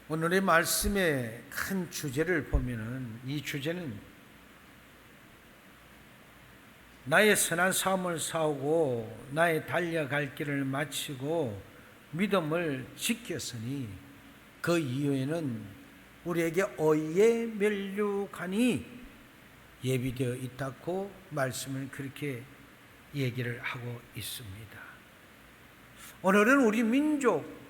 오늘의 말씀의 큰 주제를 보면은 이 주제는 나의 선한 삶을 싸우고 나의 달려갈 길을 마치고 믿음을 지켰으니 그 이후에는 우리에게 의의 면류관이 예비되어 있다고 말씀을 그렇게 얘기를 하고 있습니다. 오늘은 우리 민족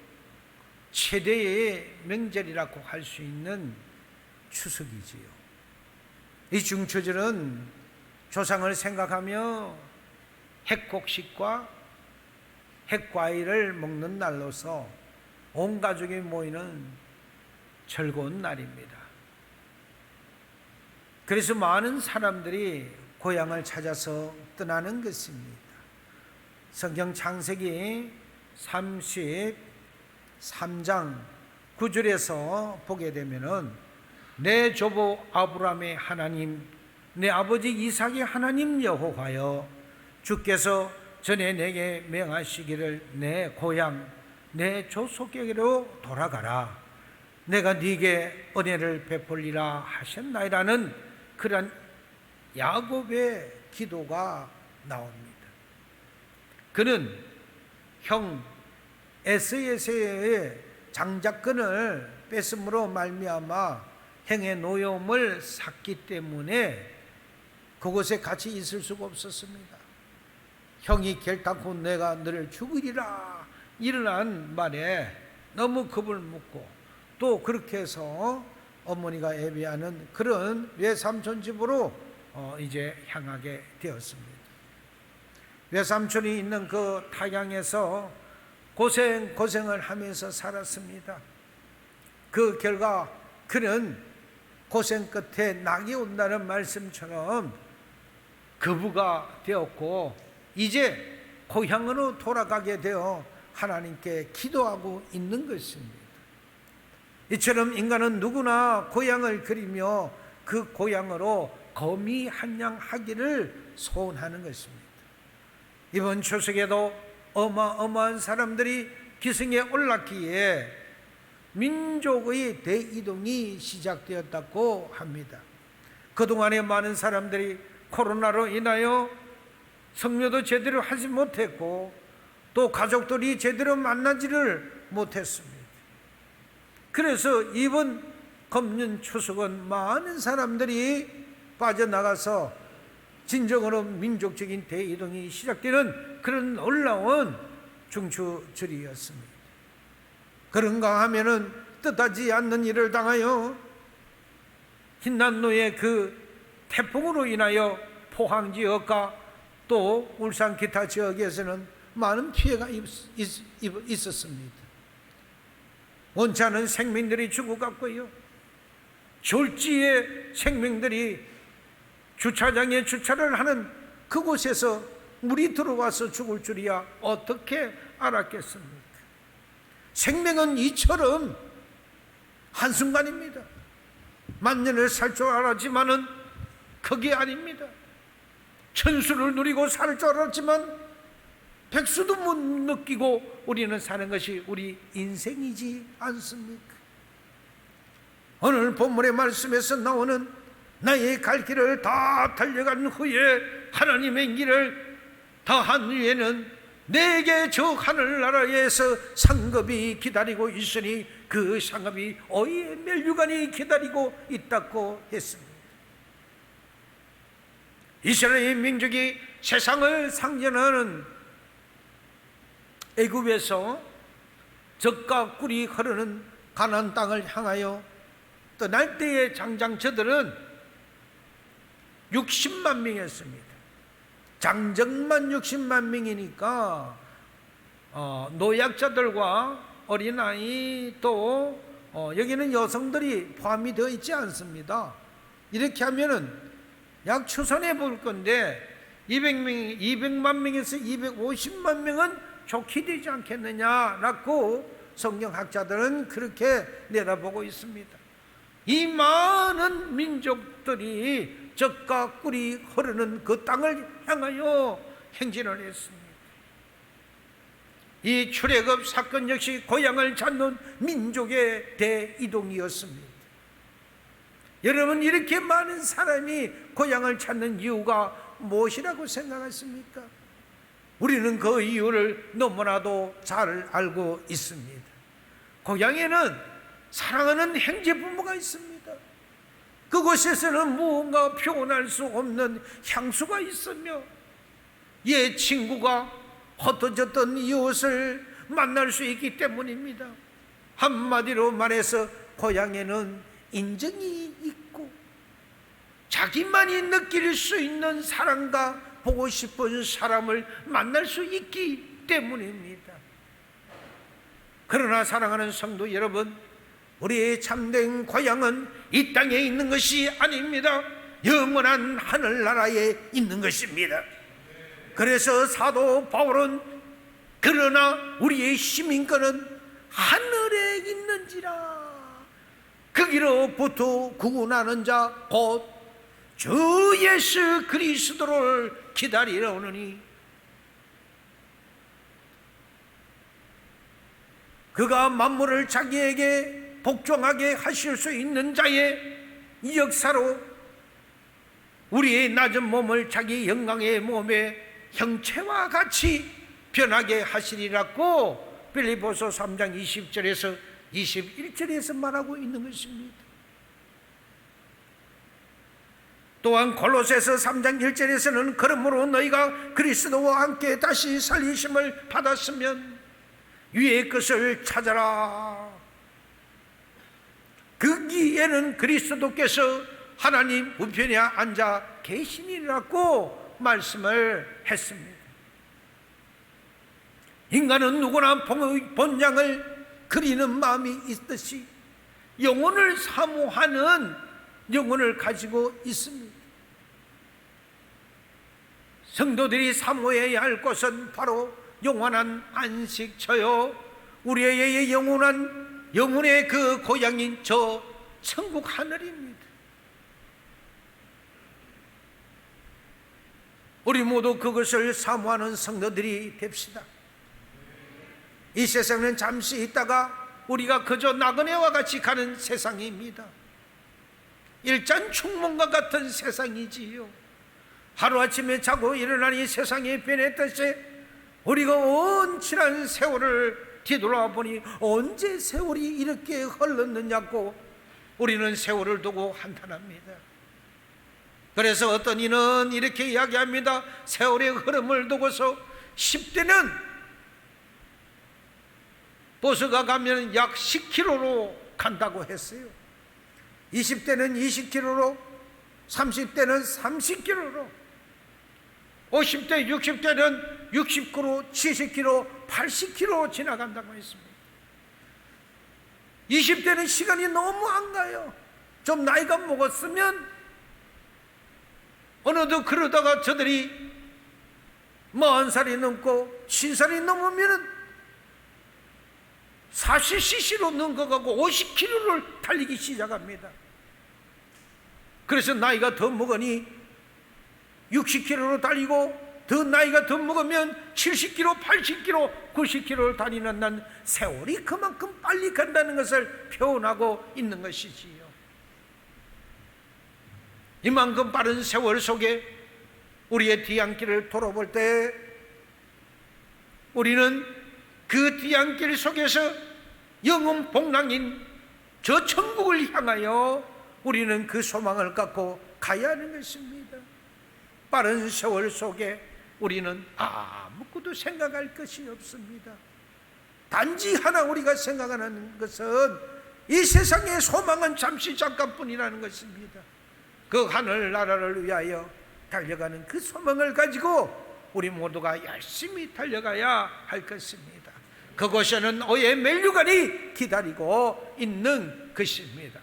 최대의 명절이라고 할 수 있는 추석이지요. 이 중추절은 조상을 생각하며 핵곡식과 핵과일을 먹는 날로서 온 가족이 모이는 즐거운 날입니다. 그래서 많은 사람들이 고향을 찾아서 떠나는 것입니다. 성경 창세기 33장 9절에서 보게 되면은 내 조부 아브라함의 하나님, 내 아버지 이삭의 하나님 여호와여, 주께서 전에 내게 명하시기를 내 고향 내 조속에게로 돌아가라, 내가 네게 은혜를 베풀리라 하셨나이라는 그런 야곱의 기도가 나옵니다. 그는 형 에서의 장자권을 뺏음으로 말미암아 형의 노여움을 샀기 때문에 그곳에 같이 있을 수가 없었습니다. 형이 결단코 내가 너를 죽으리라 일어난 말에 너무 겁을 먹고 또 그렇게 해서 어머니가 예비하는 그런 외삼촌 집으로 이제 향하게 되었습니다. 외삼촌이 있는 그 타향에서 고생을 하면서 살았습니다. 그 결과 그는 고생 끝에 낙이 온다는 말씀처럼 거부가 되었고 이제 고향으로 돌아가게 되어 하나님께 기도하고 있는 것입니다. 이처럼 인간은 누구나 고향을 그리며 그 고향으로 거미 한양하기를 소원하는 것입니다. 이번 추석에도 어마어마한 사람들이 기승에 올랐기에 민족의 대이동이 시작되었다고 합니다. 그동안에 많은 사람들이 코로나로 인하여 성묘도 제대로 하지 못했고 또 가족들이 제대로 만나지를 못했습니다. 그래서 이번 금년 추석은 많은 사람들이 빠져나가서 진정으로 민족적인 대이동이 시작되는 그런 놀라운 중추절이었습니다. 그런가 하면은 뜻하지 않는 일을 당하여 흰난로의 그 태풍으로 인하여 포항 지역과 또 울산 기타 지역에서는 많은 피해가 있었습니다. 원치 않은 생명들이 죽어갔고요, 졸지에 생명들이 주차장에 주차를 하는 그곳에서 물이 들어와서 죽을 줄이야 어떻게 알았겠습니까? 생명은 이처럼 한순간입니다. 만년을 살 줄 알았지만은 그게 아닙니다. 천수를 누리고 살 줄 알았지만 백수도 못 느끼고 우리는 사는 것이 우리 인생이지 않습니까? 오늘 본문의 말씀에서 나오는 나의 갈 길을 다 달려간 후에 하나님의 길을 다한 후에는 내게 저 하늘나라에서 상급이 기다리고 있으니 그 상급이 의의 면류관이 기다리고 있다고 했습니다. 이스라엘 민족이 세상을 상전하는 애굽에서 젖과 꿀이 흐르는 가나안 땅을 향하여 떠날 때의 장장처들은 60만 명이었습니다. 장정만 60만 명이니까 노약자들과 어린아이 또 여기는 여성들이 포함이 되어 있지 않습니다. 이렇게 하면은 약 추산해 볼 건데 200만 명에서 250만 명은 좋게 되지 않겠느냐라고 성경학자들은 그렇게 내다보고 있습니다. 이 많은 민족들이 젖과 꿀이 흐르는 그 땅을 향하여 행진을 했습니다. 이 출애굽 사건 역시 고향을 찾는 민족의 대이동이었습니다. 여러분, 이렇게 많은 사람이 고향을 찾는 이유가 무엇이라고 생각하십니까? 우리는 그 이유를 너무나도 잘 알고 있습니다. 고향에는 사랑하는 형제 부모가 있습니다. 그곳에서는 무언가 표현할 수 없는 향수가 있으며 옛 친구가 흩어졌던 이웃을 만날 수 있기 때문입니다. 한마디로 말해서 고향에는 인정이 있고 자기만이 느낄 수 있는 사랑과 보고 싶은 사람을 만날 수 있기 때문입니다. 그러나 사랑하는 성도 여러분, 우리의 참된 고향은 이 땅에 있는 것이 아닙니다. 영원한 하늘나라에 있는 것입니다. 그래서 사도 바울은 그러나 우리의 시민권은 하늘에 있는지라 거기로부터 구원하는 자 곧 주 예수 그리스도를 기다리러 오느니 그가 만물을 자기에게 복종하게 하실 수 있는 자의 역사로 우리의 낮은 몸을 자기 영광의 몸의 형체와 같이 변하게 하시리라고 빌립보서 3장 20절에서 21절에서 말하고 있는 것입니다. 또한 골로새서 3장 1절에서는 그러므로 너희가 그리스도와 함께 다시 살리심을 받았으면 위의 것을 찾아라. 거기에는 그리스도께서 하나님 우편에 앉아 계시니라고 말씀을 했습니다. 인간은 누구나 본향을 그리는 마음이 있듯이 영혼을 사모하는 영혼을 가지고 있습니다. 성도들이 사모해야 할 것은 바로 영원한 안식처요, 우리의 영혼의 그 고향인 저 천국 하늘입니다. 우리 모두 그것을 사모하는 성도들이 됩시다. 이 세상은 잠시 있다가 우리가 그저 나그네와 같이 가는 세상입니다. 일잔충문과 같은 세상이지요. 하루아침에 자고 일어나니 세상이 변했듯이 우리가 온칠한 세월을 뒤돌아보니 언제 세월이 이렇게 흘렀느냐고 우리는 세월을 두고 한탄합니다. 그래서 어떤 이는 이렇게 이야기합니다. 세월의 흐름을 두고서 10대는 버스가 가면 약 10km로 간다고 했어요. 20대는 20km로, 30대는 30km로, 50대, 60대는 60km, 70km, 80km 지나간다고 했습니다. 20대는 시간이 너무 안 가요. 좀 나이가 먹었으면 어느덧 그러다가 저들이 40살이 넘고 50살이 넘으면 40cc로 넘어가고 50km를 달리기 시작합니다. 그래서 나이가 더 먹으니 60km로 달리고 더 나이가 더 먹으면 70km, 80km, 90km를 다니는 난 세월이 그만큼 빨리 간다는 것을 표현하고 있는 것이지요. 이만큼 빠른 세월 속에 우리의 뒤안길을 돌아볼 때 우리는 그 뒤안길 속에서 영원 복랑인 저 천국을 향하여 우리는 그 소망을 갖고 가야 하는 것입니다. 빠른 세월 속에 우리는 아무것도 생각할 것이 없습니다. 단지 하나 우리가 생각하는 것은 이 세상의 소망은 잠시 잠깐뿐이라는 것입니다. 그 하늘나라를 위하여 달려가는 그 소망을 가지고 우리 모두가 열심히 달려가야 할 것입니다. 그곳에는 오의 멜류관이 기다리고 있는 것입니다.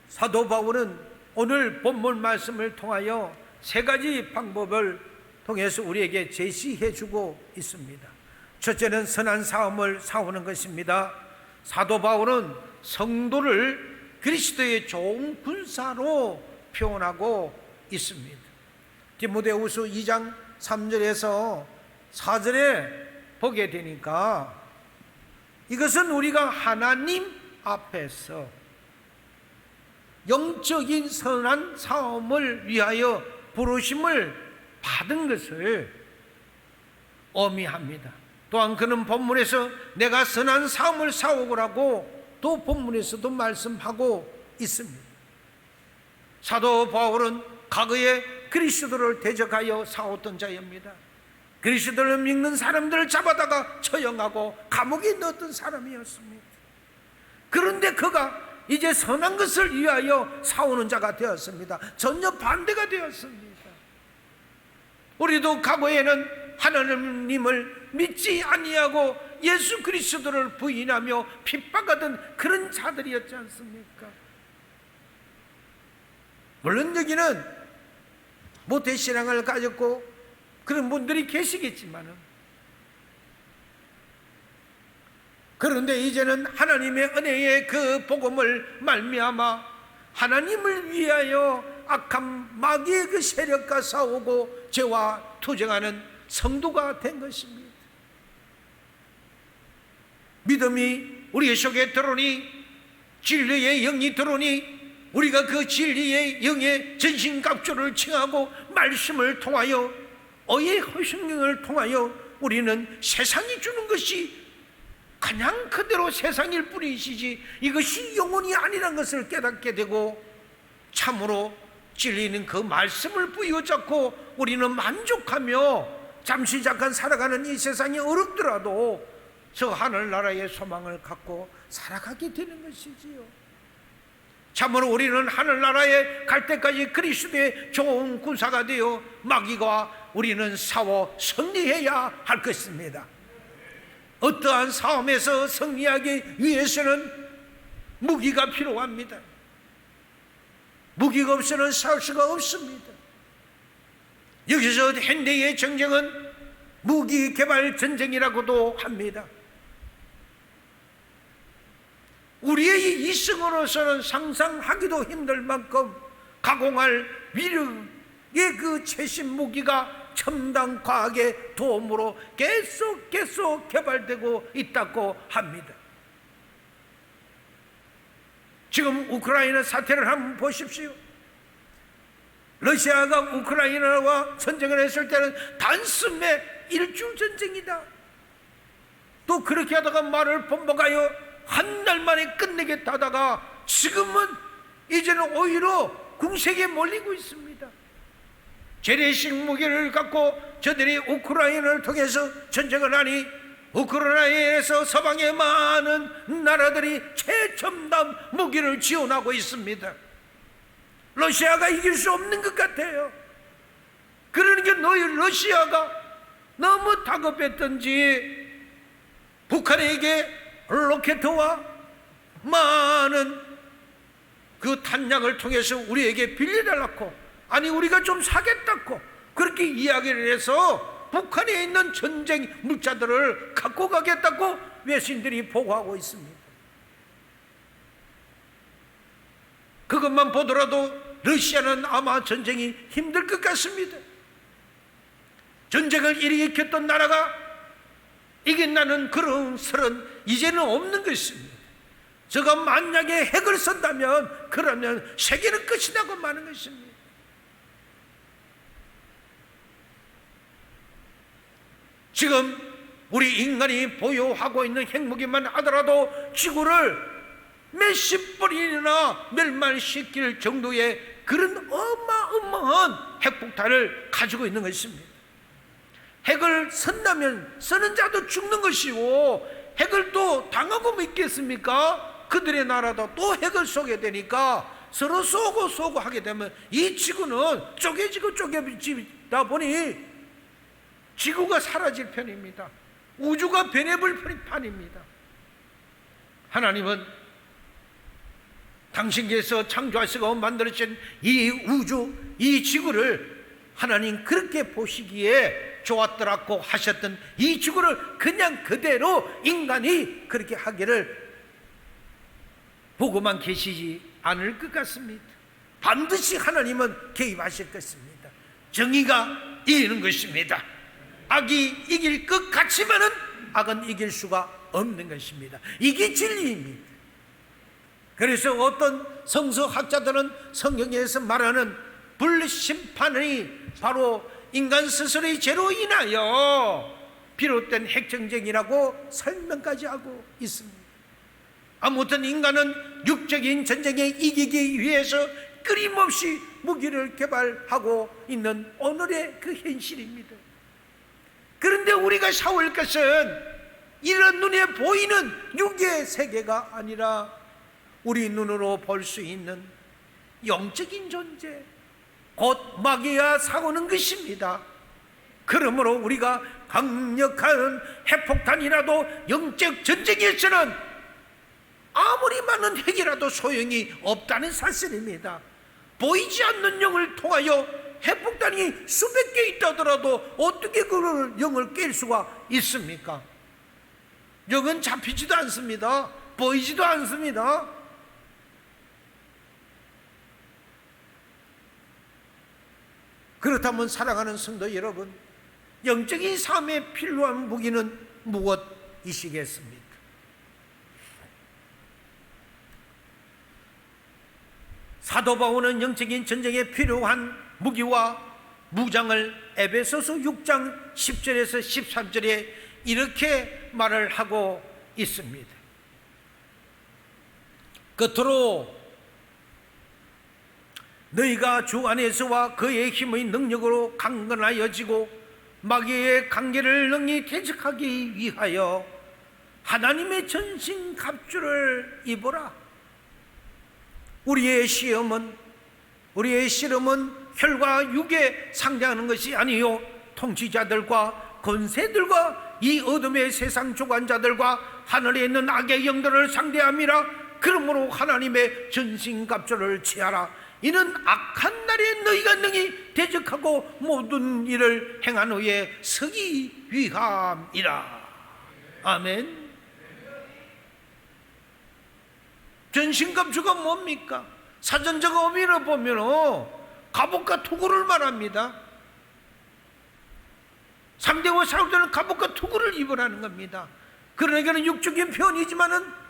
사도 바울은 오늘 본문 말씀을 통하여 세 가지 방법을 통해서 우리에게 제시해 주고 있습니다. 첫째는 선한 싸움을 싸우는 것입니다. 사도 바울은 성도를 그리스도의 좋은 군사로 표현하고 있습니다. 디모데후서 2장 3절에서 4절에 보게 되니까 이것은 우리가 하나님 앞에서 영적인 선한 싸움을 위하여 부르심을 받은 것을 의미합니다. 또한 그는 본문에서 내가 선한 싸움을 싸우고라고 또 본문에서도 말씀하고 있습니다. 사도 바울은 과거에 그리스도를 대적하여 싸웠던 자입니다. 그리스도를 믿는 사람들을 잡아다가 처형하고 감옥에 넣었던 사람이었습니다. 그런데 그가 이제 선한 것을 위하여 싸우는 자가 되었습니다. 전혀 반대가 되었습니다. 우리도 과거에는 하나님을 믿지 아니하고 예수 그리스도를 부인하며 핍박하던 그런 자들이었지 않습니까? 물론 여기는 모태신앙을 가졌고 그런 분들이 계시겠지만, 그런데 이제는 하나님의 은혜의 그 복음을 말미암아 하나님을 위하여 악한 마귀의 그 세력과 싸우고 죄와 투쟁하는 성도가 된 것입니다. 믿음이 우리 속에 들어오니, 진리의 영이 들어오니, 우리가 그 진리의 영의 전신갑주를 칭하고 말씀을 통하여 의의 성령을 통하여 우리는 세상이 주는 것이 그냥 그대로 세상일 뿐이시지 이것이 영혼이 아니라는 것을 깨닫게 되고, 참으로 진리는 그 말씀을 부여잡고 우리는 만족하며 잠시 잠깐 살아가는 이 세상이 어렵더라도 저 하늘나라의 소망을 갖고 살아가게 되는 것이지요. 참으로 우리는 하늘나라에 갈 때까지 그리스도의 좋은 군사가 되어 마귀와 우리는 싸워 승리해야 할 것입니다. 어떠한 싸움에서 승리하기 위해서는 무기가 필요합니다. 무기가 없이는 싸울 수가 없습니다. 여기서 현대의 전쟁은 무기 개발 전쟁이라고도 합니다. 우리의 이승으로서는 상상하기도 힘들 만큼 가공할 위력의 그 최신 무기가 첨단 과학의 도움으로 계속 개발되고 있다고 합니다. 지금 우크라이나 사태를 한번 보십시오. 러시아가 우크라이나와 전쟁을 했을 때는 단숨에 일주 전쟁이다. 또 그렇게 하다가 말을 번복하여 한 달 만에 끝내겠다 하다가 지금은 이제는 오히려 궁색에 몰리고 있습니다. 재래식 무기를 갖고 저들이 우크라이나를 통해서 전쟁을 하니 우크라이나에서 서방의 많은 나라들이 최첨단 무기를 지원하고 있습니다. 러시아가 이길 수 없는 것 같아요. 그러니까 너희 러시아가 너무 다급했던지 북한에게 로켓과 많은 그 탄약을 통해서 우리에게 빌려달라고, 아니 우리가 좀 사겠다고 그렇게 이야기를 해서 북한에 있는 전쟁 물자들을 갖고 가겠다고 외신들이 보고하고 있습니다. 그것만 보더라도 러시아는 아마 전쟁이 힘들 것 같습니다. 전쟁을 일으켰던 나라가 이긴다는 그런 설은 이제는 없는 것입니다. 저가 만약에 핵을 쓴다면 그러면 세계는 끝이 나고 마는 것입니다. 지금 우리 인간이 보유하고 있는 핵무기만 하더라도 지구를 몇십 번이나 멸망시킬 정도의 그런 어마어마한 핵폭탄을 가지고 있는 것입니다. 핵을 쓴다면 쓰는 자도 죽는 것이고, 핵을 또 당하고 믿겠습니까? 그들의 나라도 또 핵을 쏘게 되니까 서로 쏘고 하게 되면 이 지구는 쪼개지다 보니 지구가 사라질 편입니다. 우주가 변해볼 판입니다. 하나님은 당신께서 창조하시고 만들어진 이 우주, 이 지구를 하나님 그렇게 보시기에 좋았더라고 하셨던 이 지구를 그냥 그대로 인간이 그렇게 하기를 보고만 계시지 않을 것 같습니다. 반드시 하나님은 개입하실 것입니다. 정의가 이기는 것입니다. 악이 이길 것 같지만은 악은 이길 수가 없는 것입니다. 이게 진리입니다. 그래서 어떤 성서학자들은 성경에서 말하는 불심판이 바로 인간 스스로의 죄로 인하여 비롯된 핵전쟁이라고 설명까지 하고 있습니다. 아무튼 인간은 육적인 전쟁에 이기기 위해서 끊임없이 무기를 개발하고 있는 오늘의 그 현실입니다. 그런데 우리가 싸울 것은 이런 눈에 보이는 육의 세계가 아니라 우리 눈으로 볼 수 있는 영적인 존재, 곧 마귀와 싸우는 것입니다. 그러므로 우리가 강력한 핵폭탄이라도 영적 전쟁에서는 아무리 많은 핵이라도 소용이 없다는 사실입니다. 보이지 않는 영을 통하여 핵폭탄이 수백 개 있다더라도 어떻게 그 영을 깰 수가 있습니까? 영은 잡히지도 않습니다. 보이지도 않습니다. 그렇다면 사랑하는 성도 여러분, 영적인 삶에 필요한 무기는 무엇이시겠습니까? 사도 바울은 영적인 전쟁에 필요한 무기와 무장을 에베소서 6장 10절에서 13절에 이렇게 말을 하고 있습니다. 끝으로 너희가 주 안에서와 그의 힘의 능력으로 강건하여지고 마귀의 관계를 능히 대적하기 위하여 하나님의 전신 갑주를 입어라. 우리의 실험은 혈과 육에 상대하는 것이 아니요 통치자들과 권세들과 이 어둠의 세상 주관자들과 하늘에 있는 악의 영들을 상대함이라. 그러므로 하나님의 전신갑주를 취하라. 이는 악한 날에 너희가 능히 대적하고 모든 일을 행한 후에 서기 위함이라. 아멘. 전신갑주가 뭡니까? 사전적 의미를 보면 갑옷과 투구를 말합니다. 상대와 싸울 때는 갑옷과 투구를 입으라는 겁니다. 그러나 이거는 육적인 표현이지만은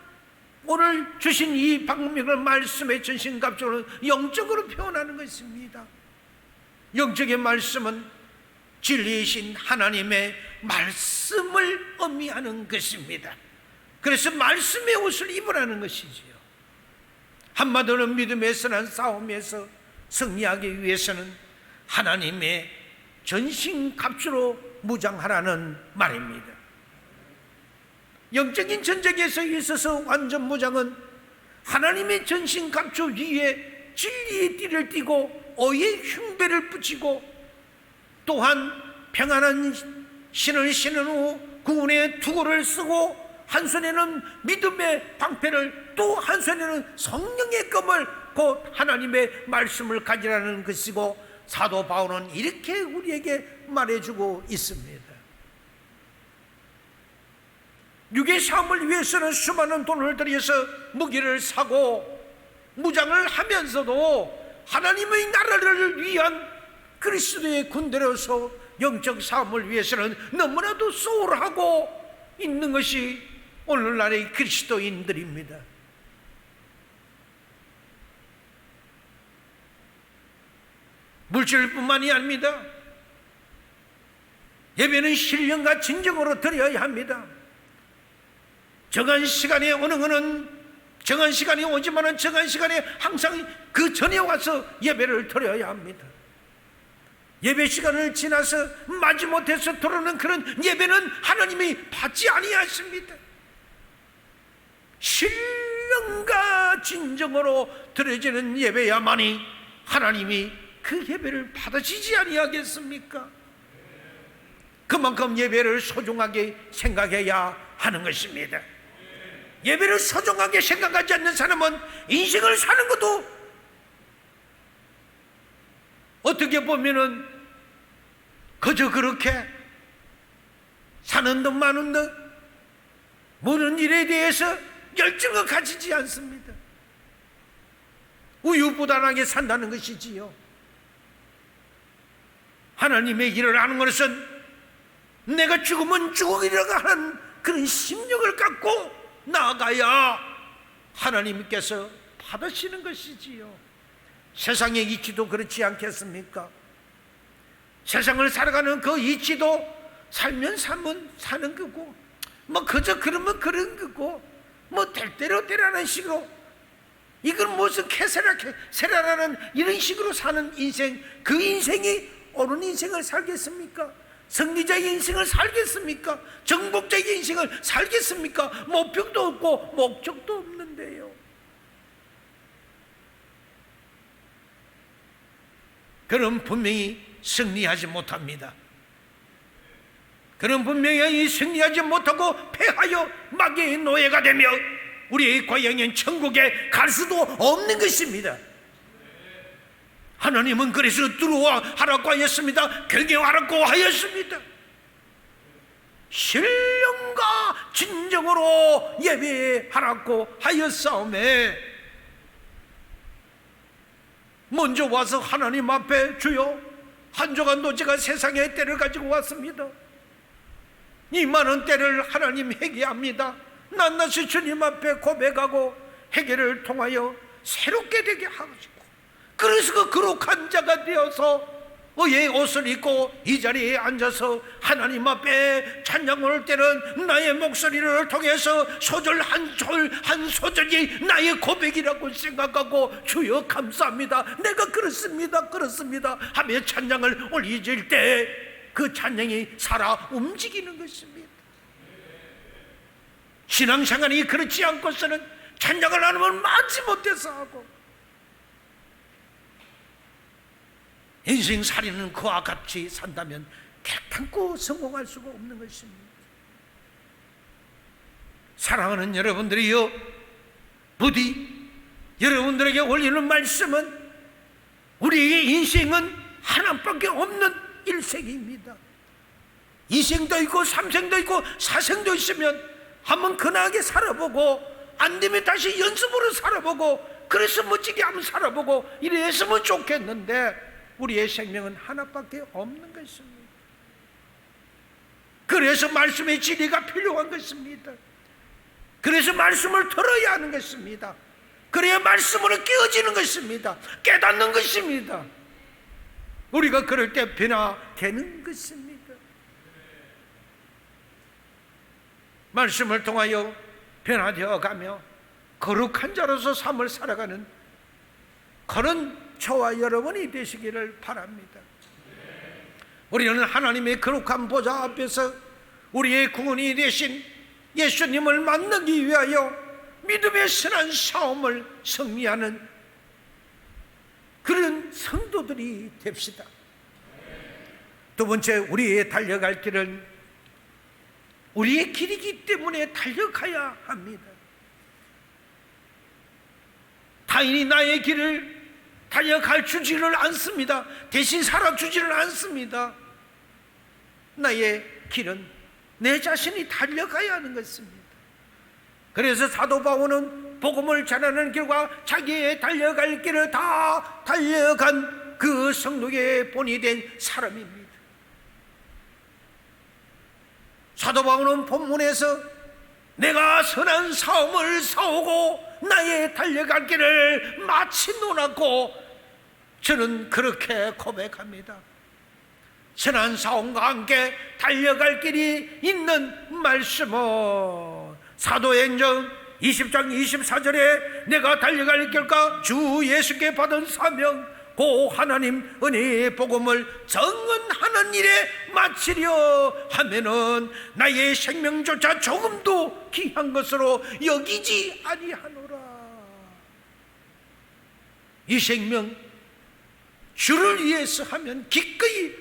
오늘 주신 이 방금 말씀의 전신갑주는 영적으로 표현하는 것입니다. 영적인 말씀은 진리이신 하나님의 말씀을 의미하는 것입니다. 그래서 말씀의 옷을 입으라는 것이지요. 한마디로 믿음에서는 싸움에서 승리하기 위해서는 하나님의 전신갑주로 무장하라는 말입니다. 영적인 전쟁에서 있어서 완전 무장은 하나님의 전신갑주 위에 진리의 띠를 띠고 의의 흉배를 붙이고 또한 평안한 신을 신은 후 구원의 투구를 쓰고 한 손에는 믿음의 방패를 또 한 손에는 성령의 검을 곧 하나님의 말씀을 가지라는 것이고, 사도 바울은 이렇게 우리에게 말해주고 있습니다. 육의 삶을 위해서는 수많은 돈을 들여서 무기를 사고 무장을 하면서도 하나님의 나라를 위한 그리스도의 군대로서 영적 삶을 위해서는 너무나도 소홀하고 있는 것이 오늘날의 그리스도인들입니다. 물질뿐만이 아닙니다. 예배는 신령과 진정으로 드려야 합니다. 정한 시간에 오는 것은 정한 시간이 오지만은 정한 시간에 항상 그 전에 와서 예배를 드려야 합니다. 예배 시간을 지나서 마지못해서 들어오는 그런 예배는 하나님이 받지 아니하십니다. 신령과 진정으로 드려지는 예배야만이 하나님이 그 예배를 받으시지 아니하겠습니까? 그만큼 예배를 소중하게 생각해야 하는 것입니다. 예배를 소중하게 생각하지 않는 사람은 인생을 사는 것도 어떻게 보면은 그저 그렇게 사는 듯 마는 듯 모든 일에 대해서 열정을 가지지 않습니다. 우유부단하게 산다는 것이지요. 하나님의 일을 하는 것은 내가 죽으면 죽으리라고 하는 그런 심령을 갖고 나아가야 하나님께서 받으시는 것이지요. 세상의 이치도 그렇지 않겠습니까? 세상을 살아가는 그 이치도 살면 사는 거고, 뭐 그저 그러면 그런 거고, 뭐 될 대로 되라는 식으로, 이건 무슨 캐세라라는 이런 식으로 사는 인생, 그 인생이 옳은 인생을 살겠습니까? 승리자의 인생을 살겠습니까? 정복자의 인생을 살겠습니까? 목표도 없고 목적도 없는데요. 그럼 분명히 승리하지 못합니다. 그럼 분명히 승리하지 못하고 패하여 마귀의 노예가 되며 우리의 고향인 천국에 갈 수도 없는 것입니다. 하나님은 그래서 들어와 하라고 하였습니다. 경영하라고 하였습니다. 신령과 진정으로 예배하라고 하였사오매 먼저 와서 하나님 앞에 주여 한 조각 노제가 세상의 때를 가지고 왔습니다. 이 많은 때를 하나님 회개합니다. 낱낱이 주님 앞에 고백하고 회개를 통하여 새롭게 되게 하시고, 그래서 그 거룩한 자가 되어서 의의 옷을 입고 이 자리에 앉아서 하나님 앞에 찬양 올 때는 나의 목소리를 통해서 소절 한 소절이 나의 고백이라고 생각하고 주여 감사합니다, 내가 그렇습니다 하며 찬양을 올리질 때 그 찬양이 살아 움직이는 것입니다. 신앙생활이 그렇지 않고서는 찬양을 안 하면 마치 못해서 하고, 인생살이는 그와 같이 산다면 결단코 성공할 수가 없는 것입니다. 사랑하는 여러분들이여, 부디 여러분들에게 올리는 말씀은 우리의 인생은 하나밖에 없는 일생입니다. 이생도 있고 삼생도 있고 사생도 있으면 한번 근하게 살아보고, 안 되면 다시 연습으로 살아보고, 그래서 멋지게 한번 살아보고 이랬으면 좋겠는데 우리의 생명은 하나밖에 없는 것입니다. 그래서 말씀의 진리가 필요한 것입니다. 그래서 말씀을 들어야 하는 것입니다. 그래야 말씀으로 깨어지는 것입니다. 깨닫는 것입니다. 우리가 그럴 때 변화되는 것입니다. 말씀을 통하여 변화되어 가며 거룩한 자로서 삶을 살아가는 그런 저와 여러분이 되시기를 바랍니다. 우리는 하나님의 거룩한 보좌 앞에서 우리의 구원이 되신 예수님을 만나기 위하여 믿음의 선한 싸움을 승리하는 그런 성도들이 됩시다. 두 번째, 우리의 달려갈 길은 우리의 길이기 때문에 달려가야 합니다. 타인이 나의 길을 달려갈 주지를 않습니다. 대신 살아주지를 않습니다. 나의 길은 내 자신이 달려가야 하는 것입니다. 그래서 사도 바울은 복음을 전하는 길과 자기의 달려갈 길을 다 달려간 그 성도의 본이 된 사람입니다. 사도 바울은 본문에서 내가 선한 싸움을 싸우고 나의 달려갈 길을 마치노라고 저는 그렇게 고백합니다. 선한 싸움과 함께 달려갈 길이 있는 말씀은 사도행전 20장 24절에 내가 달려갈 길과 주 예수께 받은 사명 고 하나님 은혜의 복음을 정언하는 일에 마치려 하면은 나의 생명조차 조금도 귀한 것으로 여기지 아니하노라. 이 생명 주를 위해서 하면 기꺼이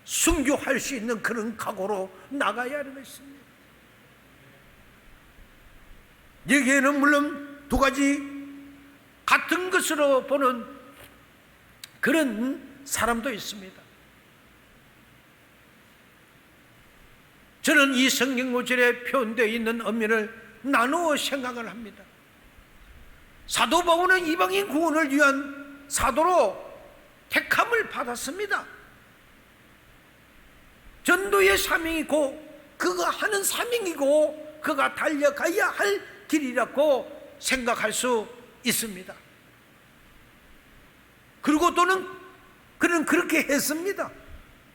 순교할 수 있는 그런 각오로 나가야 하는 것입니다. 여기에는 물론 두 가지 같은 것으로 보는 그런 사람도 있습니다. 저는 이 성경 구절에 표현되어 있는 의미를 나누어 생각을 합니다. 사도 바울은 이방인 구원을 위한 사도로 택함을 받았습니다. 전도의 사명이고 그가 하는 사명이고 그가 달려가야 할 길이라고 생각할 수 있습니다. 그리고 또는 그는 그렇게 했습니다.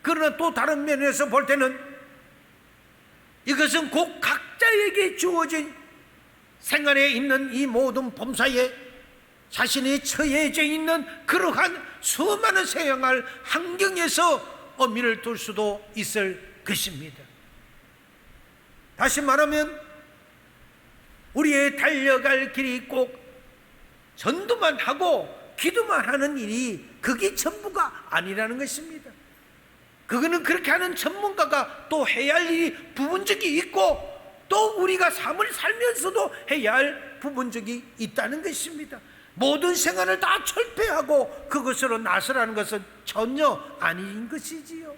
그러나 또 다른 면에서 볼 때는 이것은 곧 각자에게 주어진 생활에 있는 이 모든 범사에 자신이 처해져 있는 그러한 수많은 생활 환경에서 의미를 둘 수도 있을 것입니다. 다시 말하면 우리의 달려갈 길이 꼭 전도만 하고 기도만 하는 일이 그게 전부가 아니라는 것입니다. 그거는 그렇게 하는 전문가가 또 해야 할 일이 부분적이 있고 또 우리가 삶을 살면서도 해야 할 부분적이 있다는 것입니다. 모든 생활을 다 철폐하고 그것으로 나서라는 것은 전혀 아닌 것이지요.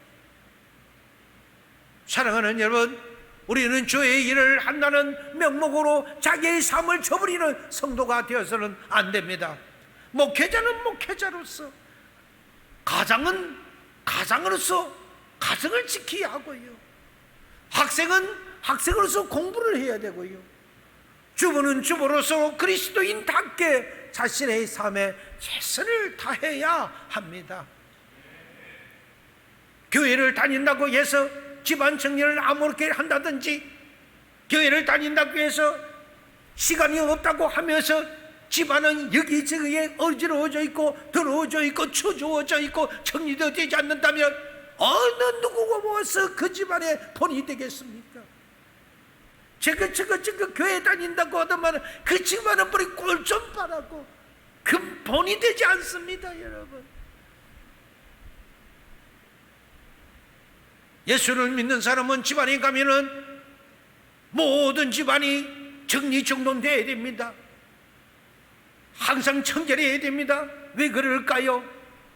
사랑하는 여러분, 우리는 주의 일을 한다는 명목으로 자기의 삶을 저버리는 성도가 되어서는 안 됩니다. 목회자는 목회자로서, 가장은 가장으로서 가정을 지켜야 하고요. 학생은 학생으로서 공부를 해야 되고요. 주부는 주부로서 그리스도인답게 자신의 삶에 최선을 다해야 합니다. 교회를 다닌다고 해서 집안 정리를 아무렇게 한다든지, 교회를 다닌다고 해서 시간이 없다고 하면서 집안은 여기저기에 어지러워져 있고 더러워져 있고 초조워져 있고 정리도 되지 않는다면 어느 누구가 모아서 그 집안의 본이 되겠습니까? 저거 교회 다닌다고 하더만 그 집안은 뿌리 꼴 좀 바라고 그 본이 되지 않습니다. 여러분, 예수를 믿는 사람은 집안에 가면은 모든 집안이 정리정돈되어야 됩니다. 항상 청결해야 됩니다. 왜 그럴까요?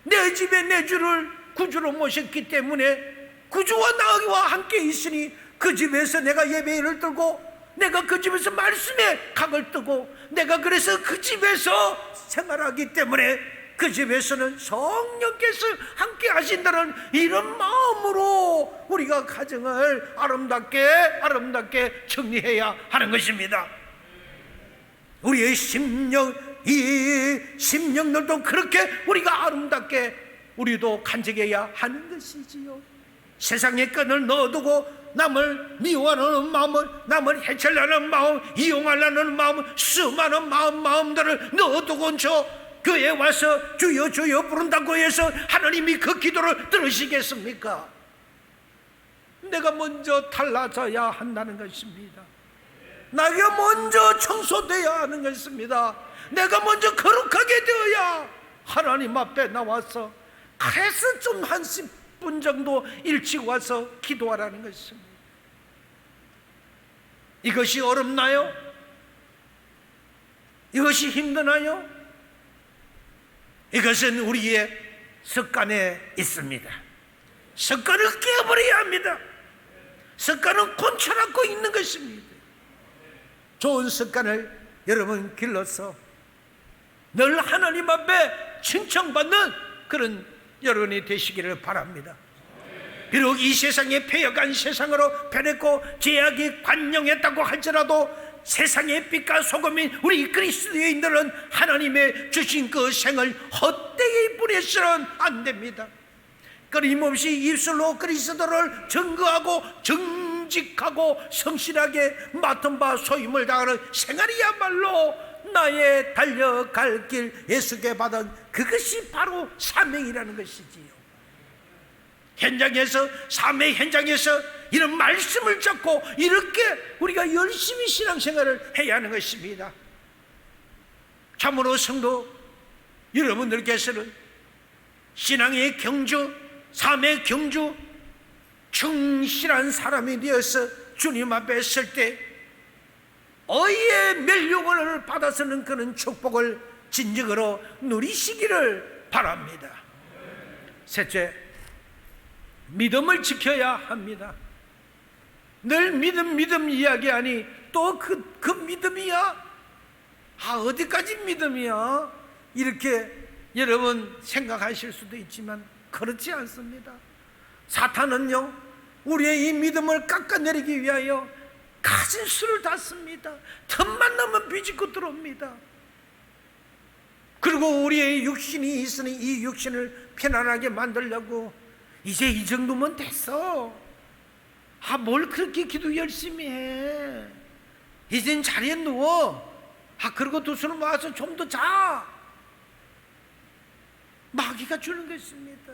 내 집에 내 주를 구주로 모셨기 때문에 구주와 나와 함께 있으니 그 집에서 내가 예배를 들고 내가 그 집에서 말씀에 각을 뜨고 내가 그래서 그 집에서 생활하기 때문에 그 집에서는 성령께서 함께 하신다는 이런 마음으로 우리가 가정을 아름답게 정리해야 하는 것입니다. 우리의 심령, 이 심령들도 그렇게 우리가 아름답게 우리도 간직해야 하는 것이지요. 세상의 끈을 넣어두고 남을 미워하는 마음을, 남을 해치려는 마음, 이용하려는 마음, 수많은 마음들을 넣어두고 저 교회에 와서 주여 주여 부른다고 해서 하나님이 그 기도를 들으시겠습니까? 내가 먼저 달라져야 한다는 것입니다. 내가 먼저 청소되어야 하는 것입니다. 내가 먼저 거룩하게 되어야 하나님 앞에 나와서 그래서 좀 한 10분 정도 일찍 와서 기도하라는 것입니다. 이것이 어렵나요? 이것이 힘드나요? 이것은 우리의 습관에 있습니다. 습관을 깨버려야 합니다. 습관은 곤철하고 있는 것입니다. 좋은 습관을 여러분 길러서 늘 하나님 앞에 칭찬받는 그런 여러분이 되시기를 바랍니다. 비록 이 세상에 패역한 세상으로 변했고 죄악이 관영했다고 할지라도 세상의 빛과 소금인 우리 그리스도인들은 하나님의 주신 그 생을 헛되이 보내서는 안 됩니다. 끊임없이 입술로 그리스도를 증거하고 정직하고 성실하게 맡은 바 소임을 다하는 생활이야말로 나의 달려갈 길 예수께 받은 그것이 바로 사명이라는 것이지요. 현장에서, 삶의 현장에서 이런 말씀을 잡고 이렇게 우리가 열심히 신앙생활을 해야 하는 것입니다. 참으로 성도 여러분들께서는 신앙의 경주, 삶의 경주, 충실한 사람이 되어서 주님 앞에 설 때 의의 멸류관을 받아서는 그런 축복을 진정으로 누리시기를 바랍니다. 셋째, 믿음을 지켜야 합니다. 늘 믿음 이야기하니 또 그 믿음이야? 어디까지 믿음이야? 이렇게 여러분 생각하실 수도 있지만 그렇지 않습니다. 사탄은요, 우리의 이 믿음을 깎아내리기 위하여 가진 수를 다 씁니다. 틈만 나면 비집고 들어옵니다. 그리고 우리의 육신이 있으니 이 육신을 편안하게 만들려고 이제 이 정도면 됐어. 뭘 그렇게 기도 열심히 해. 이젠 자리에 누워. 그리고 두 손을 모아서 좀 더 자. 마귀가 주는 것입니다.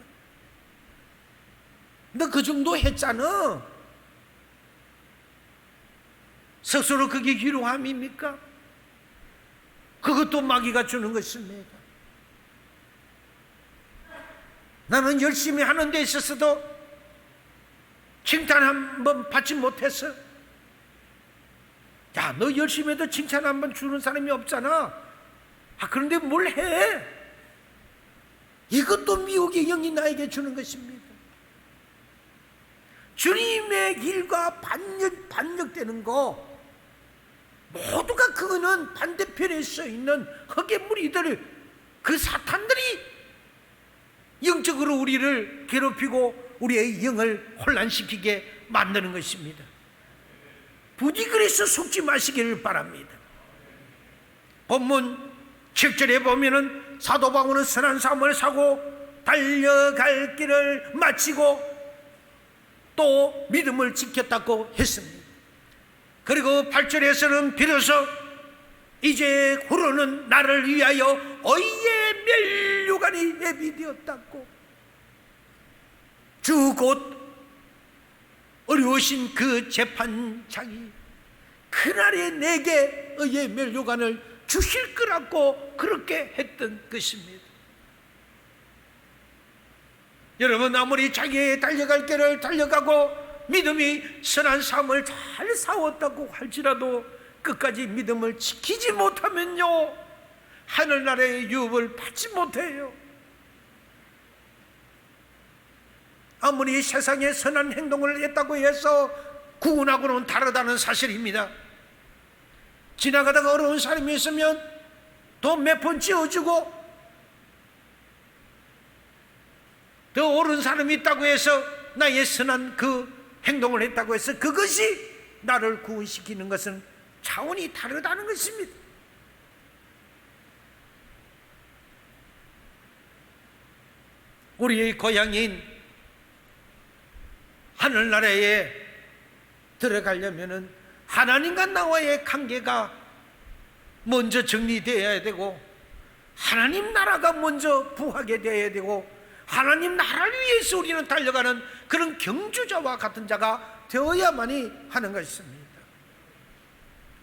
너 그 정도 했잖아. 스스로 그게 위로함입니까? 그것도 마귀가 주는 것입니다. 나는 열심히 하는 데 있어서도 칭찬 한 번 받지 못했어. 야, 너 열심히 해도 칭찬 한 번 주는 사람이 없잖아. 그런데 뭘 해? 이것도 미혹의 영이 나에게 주는 것입니다. 주님의 길과 반역되는 거, 모두가 그거는 반대편에 서 있는 흑의 무리들, 그 사탄들이 영적으로 우리를 괴롭히고 우리의 영을 혼란시키게 만드는 것입니다. 부디 그래서 속지 마시기를 바랍니다. 본문 7절에 보면은 사도 바울은 선한 삶을 사고 달려갈 길을 마치고 또 믿음을 지켰다고 했습니다. 그리고 8절에서는 비로소 이제 후로는 나를 위하여 의의 면류관이 예비되었다고, 주 곧 어려우신 그 재판장이 그날에 내게 의의 면류관을 주실 거라고 그렇게 했던 것입니다. 여러분, 아무리 자기의 달려갈 길을 달려가고 믿음이 선한 삶을 잘 싸웠다고 할지라도 끝까지 믿음을 지키지 못하면요, 하늘나라의 유업을 받지 못해요. 아무리 세상에 선한 행동을 했다고 해서 구원하고는 다르다는 사실입니다. 지나가다가 어려운 사람이 있으면 돈 몇 푼 쥐어주고, 더 옳은 사람이 있다고 해서 나의 선한 그 행동을 했다고 해서 그것이 나를 구원시키는 것은 차원이 다르다는 것입니다. 우리의 고향인 하늘나라에 들어가려면 하나님과 나와의 관계가 먼저 정리되어야 되고, 하나님 나라가 먼저 부하게 되어야 되고, 하나님 나라를 위해서 우리는 달려가는 그런 경주자와 같은 자가 되어야만이 하는 것입니다.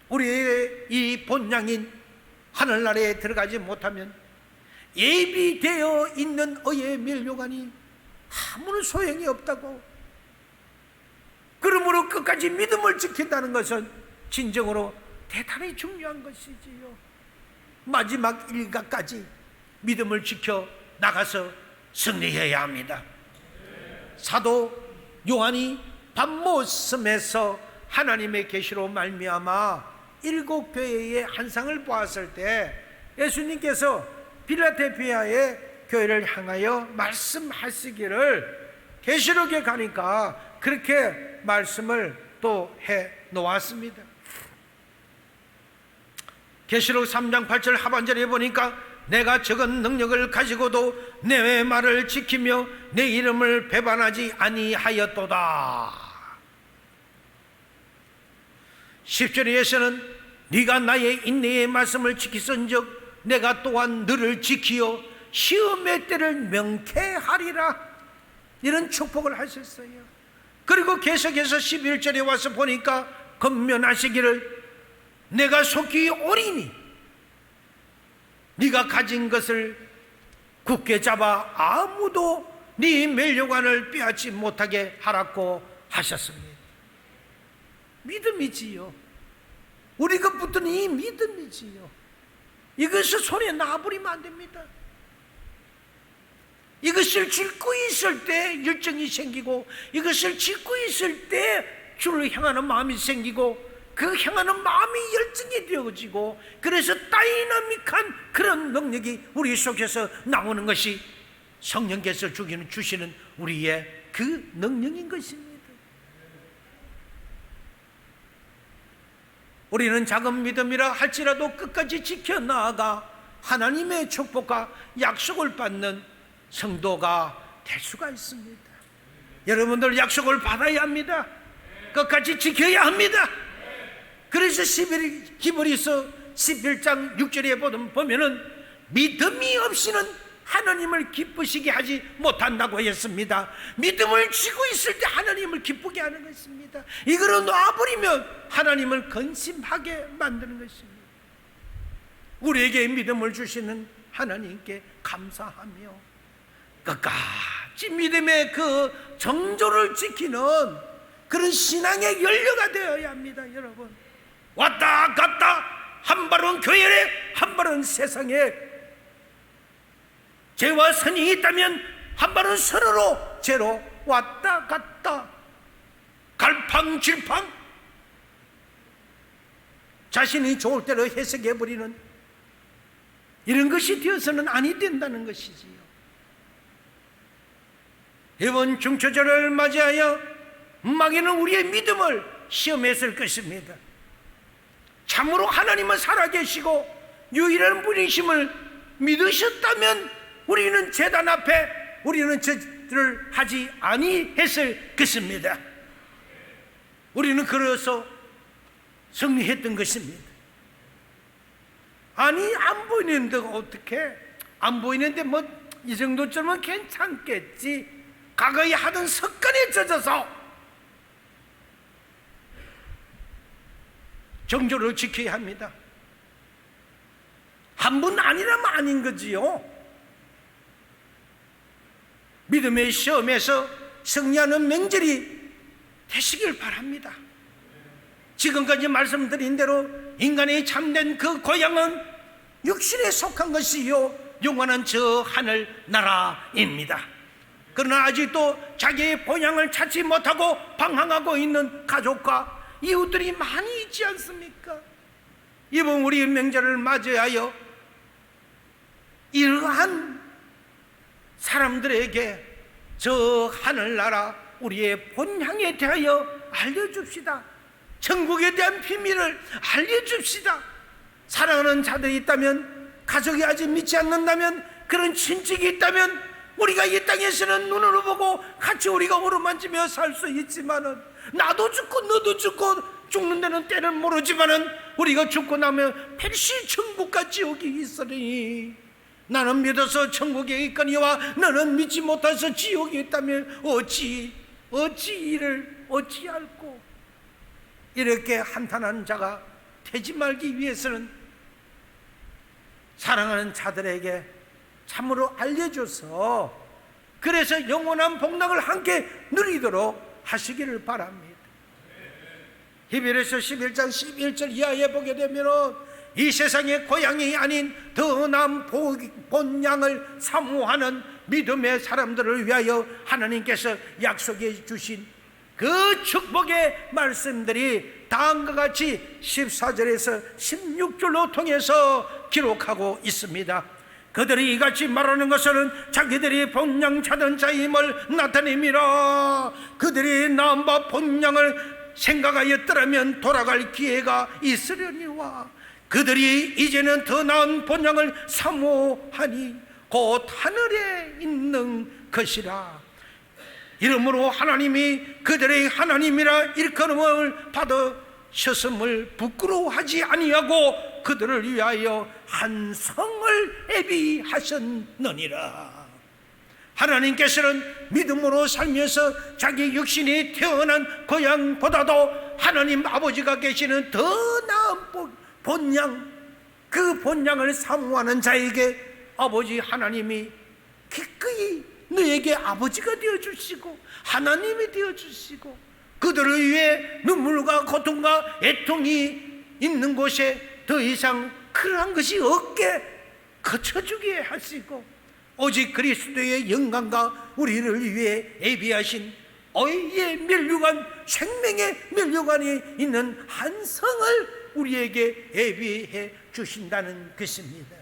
우리의 이 본향인 하늘나라에 들어가지 못하면 예비되어 있는 의의 면류관이 아무런 소용이 없다고. 그러므로 끝까지 믿음을 지킨다는 것은 진정으로 대단히 중요한 것이지요. 마지막 일각까지 믿음을 지켜 나가서 승리해야 합니다. 사도 요한이 밤모섬에서 하나님의 계시로 말미암아 7교회의 한상을 보았을 때 예수님께서 필라델피아의 교회를 향하여 말씀하시기를 계시록에 가니까 그렇게 말씀을 또 해 놓았습니다. 계시록 3장 8절 하반절에 보니까 내가 적은 능력을 가지고도 내 말을 지키며 내 이름을 배반하지 아니하였도다. 10절에서는 네가 나의 인내의 말씀을 지키선즉 내가 또한 너를 지키어 시험의 때를 명쾌하리라, 이런 축복을 하셨어요. 그리고 계속해서 11절에 와서 보니까 권면하시기를 내가 속히 오리니 네가 가진 것을 굳게 잡아 아무도 네 면류관을 빼앗지 못하게 하라고 하셨습니다. 믿음이지요. 우리가 붙든 이 믿음이지요. 이것을 손에 놔버리면 안 됩니다. 이것을 짚고 있을 때 열정이 생기고, 이것을 짚고 있을 때 주를 향하는 마음이 생기고, 그 향하는 마음이 열정이 되어지고, 그래서 다이나믹한 그런 능력이 우리 속에서 나오는 것이 성령께서 주시는 우리의 그 능력인 것입니다. 우리는 작은 믿음이라 할지라도 끝까지 지켜나가 하나님의 축복과 약속을 받는 성도가 될 수가 있습니다. 여러분들 약속을 받아야 합니다. 끝까지 지켜야 합니다. 그래서 히브리서 11장 6절에 보면은 믿음이 없이는 하나님을 기쁘시게 하지 못한다고 했습니다. 믿음을 쥐고 있을 때 하나님을 기쁘게 하는 것입니다. 이거를 놔버리면 하나님을 근심하게 만드는 것입니다. 우리에게 믿음을 주시는 하나님께 감사하며 끝까지 믿음의 그 정조를 지키는 그런 신앙의 연료가 되어야 합니다. 여러분, 왔다 갔다 한 발은 교회에 한 발은 세상에, 죄와 선이 있다면 한 발은 선으로 죄로 왔다 갔다 갈팡질팡 자신이 좋을 대로 해석해버리는 이런 것이 되어서는 아니 된다는 것이지요. 이번 중초절을 맞이하여 마귀는 우리의 믿음을 시험했을 것입니다. 참으로 하나님은 살아계시고 유일한 분이심을 믿으셨다면 우리는 제단 앞에 우리는 저를 하지 아니했을 것입니다. 우리는 그래서 승리했던 것입니다. 아니, 안 보이는데 어떻게? 안 보이는데 뭐 이 정도쯤은 괜찮겠지. 과거에 하던 습관에 젖어서 정조를 지켜야 합니다. 한 분 아니라면 아닌 거지요. 믿음의 시험에서 승리하는 명절이 되시길 바랍니다. 지금까지 말씀드린 대로 인간의 참된 그 고향은 육신에 속한 것이요 영원한 저 하늘 나라입니다. 그러나 아직도 자기의 본향을 찾지 못하고 방황하고 있는 가족과 이웃들이 많이 있지 않습니까? 이번 우리 명절을 맞이하여 이러한 사람들에게 저 하늘나라 우리의 본향에 대하여 알려줍시다. 천국에 대한 비밀을 알려줍시다. 사랑하는 자들이 있다면, 가족이 아직 믿지 않는다면, 그런 친척이 있다면 우리가 이 땅에서는 눈으로 보고 같이 우리가 어루만지며 살 수 있지만은, 나도 죽고 너도 죽고 죽는 데는 때는 모르지만은 우리가 죽고 나면 필시 천국과 지옥이 있으니 나는 믿어서 천국에 있거니와 너는 믿지 못해서 지옥에 있다면 어찌 이를 어찌할꼬. 이렇게 한탄하는 자가 되지 말기 위해서는 사랑하는 자들에게 참으로 알려줘서 그래서 영원한 복락을 함께 누리도록 하시기를 바랍니다. 히브리서 11장 11절 이하에 보게 되면 이 세상의 고향이 아닌 더 나은 본향을 사모하는 믿음의 사람들을 위하여 하나님께서 약속해 주신 그 축복의 말씀들이 다음과 같이 14절에서 16절로 통해서 기록하고 있습니다. 그들이 이같이 말하는 것은 자기들이 본향 찾은 자임을 나타냅니다. 그들이 나은 바 본향을 생각하였더라면 돌아갈 기회가 있으려니와 그들이 이제는 더 나은 본향을 사모하니 곧 하늘에 있는 것이라. 이러므로 하나님이 그들의 하나님이라 일컬음을 받으셨음을 부끄러워하지 아니하고 그들을 위하여 한 성을 예비하셨느니라. 하나님께서는 믿음으로 살면서 자기 육신이 태어난 고향보다도 하나님 아버지가 계시는 더 나은 본향, 그 본향을 사모하는 자에게 아버지 하나님이 기꺼이 너에게 아버지가 되어주시고 하나님이 되어주시고 그들을 위해 눈물과 고통과 애통이 있는 곳에 더 이상 그러한 것이 없게 거쳐주게 하시고 오직 그리스도의 영광과 우리를 위해 예비하신 의의 면류관, 생명의 면류관이 있는 한 성을 우리에게 예비해 주신다는 것입니다.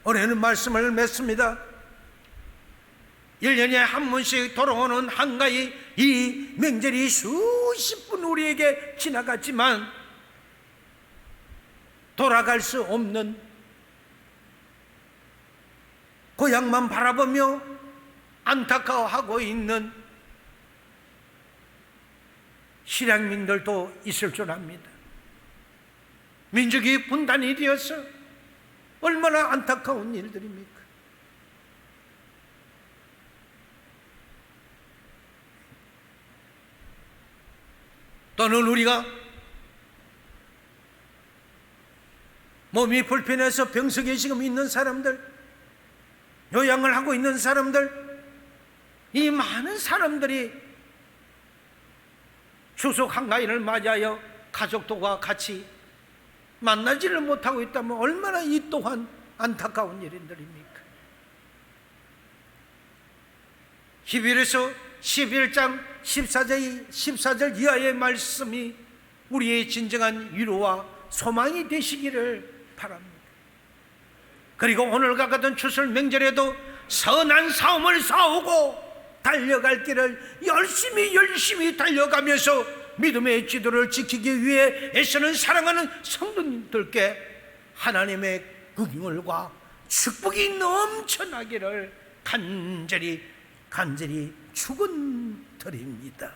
올해는 말씀을 맺습니다. 1년에 한 번씩 돌아오는 한가위 이 명절이 수십 분 우리에게 지나갔지만 돌아갈 수 없는 고향만 바라보며 안타까워하고 있는 실향민들도 있을 줄 압니다. 민족이 분단이 되어서 얼마나 안타까운 일들입니까? 또는 우리가 몸이 불편해서 병석에 지금 있는 사람들, 요양을 하고 있는 사람들, 이 많은 사람들이 추석 한가위를 맞이하여 가족들과 같이 만나지를 못하고 있다면 얼마나 이 또한 안타까운 일들입니까? 히브리서 11장 14절 이하의 말씀이 우리의 진정한 위로와 소망이 되시기를 바랍니다. 그리고 오늘과 같은 추설 명절에도 선한 싸움을 싸우고 달려갈 길을 열심히 달려가면서 믿음의 지도를 지키기 위해 애쓰는 사랑하는 성도님들께 하나님의 긍휼과 축복이 넘쳐나기를 간절히 축원드립니다.